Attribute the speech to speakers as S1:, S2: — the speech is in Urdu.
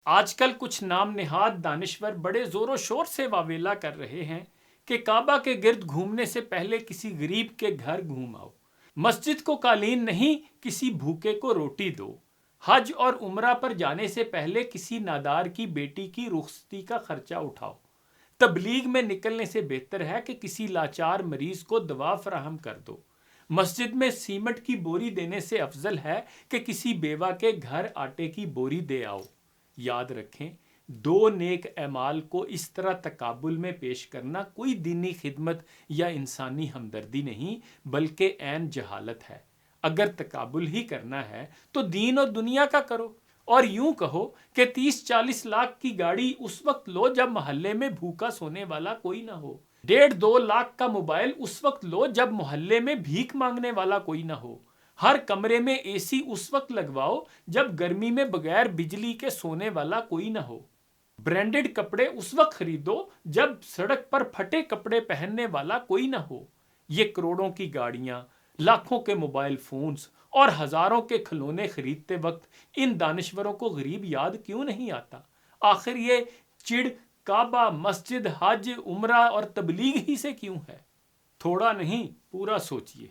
S1: آج کل کچھ نام نہاد دانشور بڑے زور و شور سے واویلا کر رہے ہیں کہ کعبہ کے گرد گھومنے سے پہلے کسی غریب کے گھر گھوم آؤ، مسجد کو قالین نہیں کسی بھوکے کو روٹی دو، حج اور عمرہ پر جانے سے پہلے کسی نادار کی بیٹی کی رخصتی کا خرچہ اٹھاؤ، تبلیغ میں نکلنے سے بہتر ہے کہ کسی لاچار مریض کو دوا فراہم کر دو، مسجد میں سیمنٹ کی بوری دینے سے افضل ہے کہ کسی بیوہ کے گھر آٹے کی بوری دے آؤ۔ یاد رکھیں، دو نیک اعمال کو اس طرح تقابل میں پیش کرنا کوئی دینی خدمت یا انسانی ہمدردی نہیں بلکہ عین جہالت ہے۔ اگر تقابل ہی کرنا ہے تو دین اور دنیا کا کرو، اور یوں کہو کہ 30-40 لاکھ کی گاڑی اس وقت لو جب محلے میں بھوکا سونے والا کوئی نہ ہو، 1.5-2 لاکھ کا موبائل اس وقت لو جب محلے میں بھیک مانگنے والا کوئی نہ ہو، ہر کمرے میں اے سی اس وقت لگواؤ جب گرمی میں بغیر بجلی کے سونے والا کوئی نہ ہو، برانڈڈ کپڑے اس وقت خریدو جب سڑک پر پھٹے کپڑے پہننے والا کوئی نہ ہو۔ یہ کروڑوں کی گاڑیاں، لاکھوں کے موبائل فونز اور ہزاروں کے کھلونے خریدتے وقت ان دانشوروں کو غریب یاد کیوں نہیں آتا؟ آخر یہ چڑ کعبہ، مسجد، حج، عمرہ اور تبلیغ ہی سے کیوں ہے؟ تھوڑا نہیں، پورا سوچئے۔